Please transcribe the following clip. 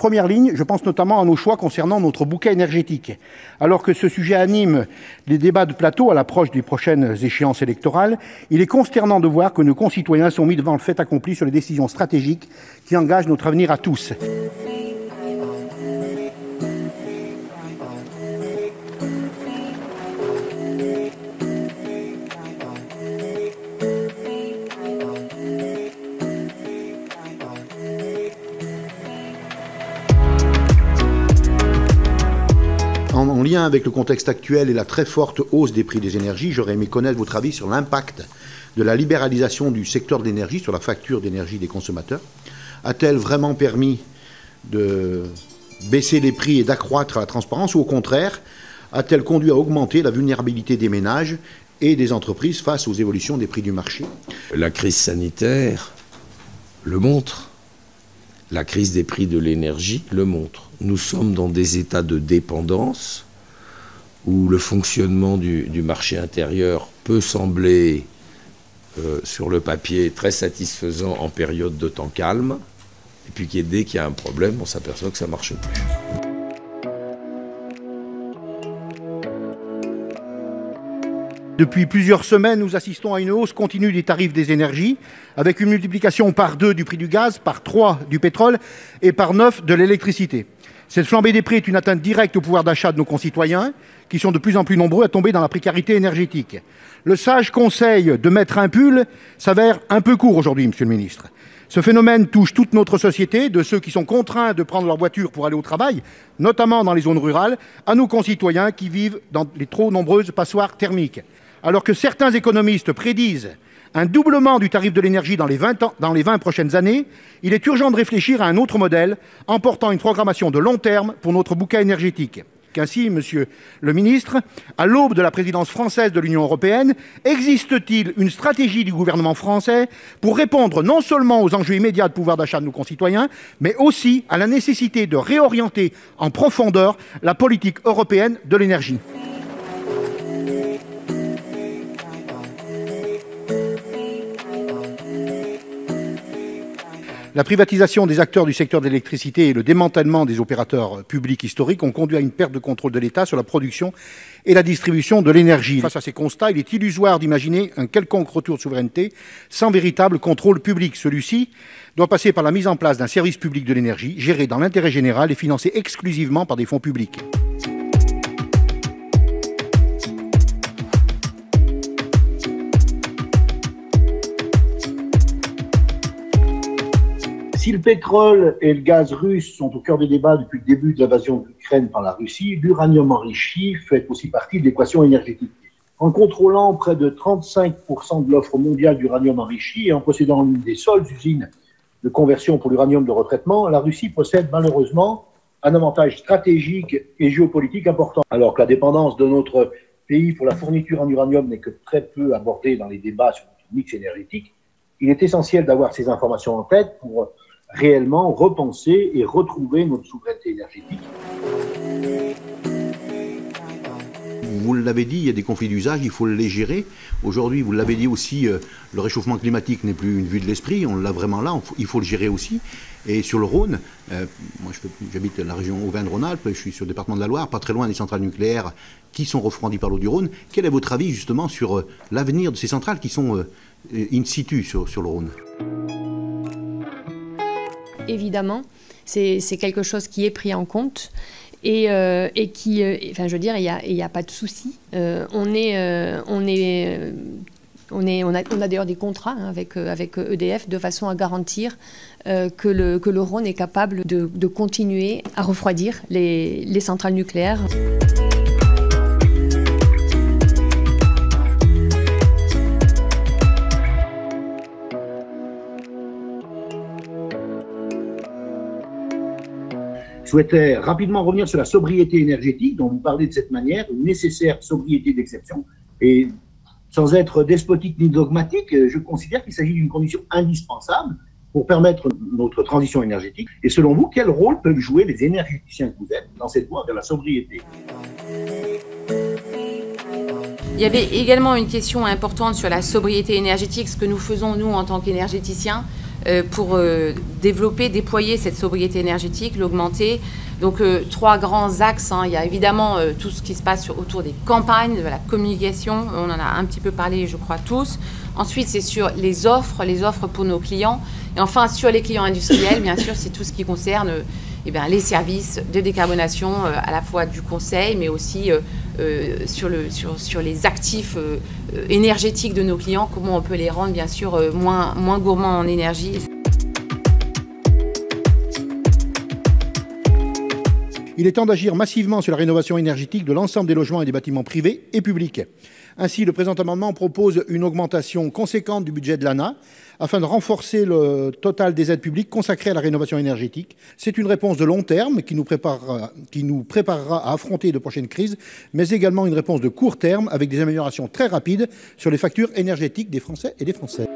première ligne, je pense notamment à nos choix concernant notre bouquet énergétique. Alors que ce sujet anime les débats de plateau à l'approche des prochaines échéances électorales, il est consternant de voir que nos concitoyens sont mis devant le fait accompli sur les décisions stratégiques qui engagent notre avenir à tous. En lien avec le contexte actuel et la très forte hausse des prix des énergies, j'aurais aimé connaître votre avis sur l'impact de la libéralisation du secteur de l'énergie sur la facture d'énergie des consommateurs. A-t-elle vraiment permis de baisser les prix et d'accroître la transparence, ou au contraire, a-t-elle conduit à augmenter la vulnérabilité des ménages et des entreprises face aux évolutions des prix du marché? La crise sanitaire le montre. La crise des prix de l'énergie le montre. Nous sommes dans des états de dépendance où le fonctionnement du marché intérieur peut sembler, sur le papier, très satisfaisant en période de temps calme, et puis dès qu'il y a un problème, on s'aperçoit que ça ne marche plus. Depuis plusieurs semaines, nous assistons à une hausse continue des tarifs des énergies, avec une multiplication par 2 du prix du gaz, par 3 du pétrole et par 9 de l'électricité. Cette flambée des prix est une atteinte directe au pouvoir d'achat de nos concitoyens, qui sont de plus en plus nombreux à tomber dans la précarité énergétique. Le sage conseil de mettre un pull s'avère un peu court aujourd'hui, Monsieur le Ministre. Ce phénomène touche toute notre société, de ceux qui sont contraints de prendre leur voiture pour aller au travail, notamment dans les zones rurales, à nos concitoyens qui vivent dans les trop nombreuses passoires thermiques. Alors que certains économistes prédisent un doublement du tarif de l'énergie dans les 20 prochaines années, il est urgent de réfléchir à un autre modèle en portant une programmation de long terme pour notre bouquet énergétique. Ainsi, Monsieur le Ministre, à l'aube de la présidence française de l'Union européenne, existe-t-il une stratégie du gouvernement français pour répondre non seulement aux enjeux immédiats de pouvoir d'achat de nos concitoyens, mais aussi à la nécessité de réorienter en profondeur la politique européenne de l'énergie ? La privatisation des acteurs du secteur de l'électricité et le démantèlement des opérateurs publics historiques ont conduit à une perte de contrôle de l'État sur la production et la distribution de l'énergie. Face à ces constats, il est illusoire d'imaginer un quelconque retour de souveraineté sans véritable contrôle public. Celui-ci doit passer par la mise en place d'un service public de l'énergie géré dans l'intérêt général et financé exclusivement par des fonds publics. Si le pétrole et le gaz russe sont au cœur des débats depuis le début de l'invasion de l'Ukraine par la Russie, l'uranium enrichi fait aussi partie de l'équation énergétique. En contrôlant près de 35% de l'offre mondiale d'uranium enrichi et en possédant l'une des seules usines de conversion pour l'uranium de retraitement, la Russie possède malheureusement un avantage stratégique et géopolitique important. Alors que la dépendance de notre pays pour la fourniture en uranium n'est que très peu abordée dans les débats sur notre mix énergétique, il est essentiel d'avoir ces informations en tête pour réellement repenser et retrouver notre souveraineté énergétique. Vous l'avez dit, il y a des conflits d'usage, il faut les gérer. Aujourd'hui, vous l'avez dit aussi, le réchauffement climatique n'est plus une vue de l'esprit, on l'a vraiment là, il faut le gérer aussi. Et sur le Rhône, moi j'habite la région Auvergne-Rhône-Alpes, je suis sur le département de la Loire, pas très loin des centrales nucléaires qui sont refroidies par l'eau du Rhône. Quel est votre avis justement sur l'avenir de ces centrales qui sont in situ sur le Rhône ? Évidemment, c'est quelque chose qui est pris en compte et qui, enfin, je veux dire, il n'y a pas de souci. On a d'ailleurs des contrats avec EDF de façon à garantir que le Rhône est capable de continuer à refroidir les centrales nucléaires. Je souhaitais rapidement revenir sur la sobriété énergétique dont vous parlez de cette manière, une nécessaire sobriété d'exception. Et sans être despotique ni dogmatique, je considère qu'il s'agit d'une condition indispensable pour permettre notre transition énergétique. Et selon vous, quel rôle peuvent jouer les énergéticiens que vous êtes dans cette voie vers la sobriété ? Il y avait également une question importante sur la sobriété énergétique, ce que nous faisons nous en tant qu'énergéticiens. pour développer, déployer cette sobriété énergétique, l'augmenter. Donc 3 grands axes, hein. Il y a évidemment tout ce qui se passe autour des campagnes, de la communication, on en a un petit peu parlé je crois tous. Ensuite c'est sur les offres pour nos clients. Et enfin sur les clients industriels, bien sûr c'est tout ce qui concerne les services de décarbonation, à la fois du conseil mais aussi sur les actifs énergétiques de nos clients, comment on peut les rendre bien sûr moins gourmands en énergie. Il est temps d'agir massivement sur la rénovation énergétique de l'ensemble des logements et des bâtiments privés et publics. Ainsi, le présent amendement propose une augmentation conséquente du budget de l'ANA afin de renforcer le total des aides publiques consacrées à la rénovation énergétique. C'est une réponse de long terme qui nous préparera à affronter de prochaines crises, mais également une réponse de court terme avec des améliorations très rapides sur les factures énergétiques des Français et des Françaises.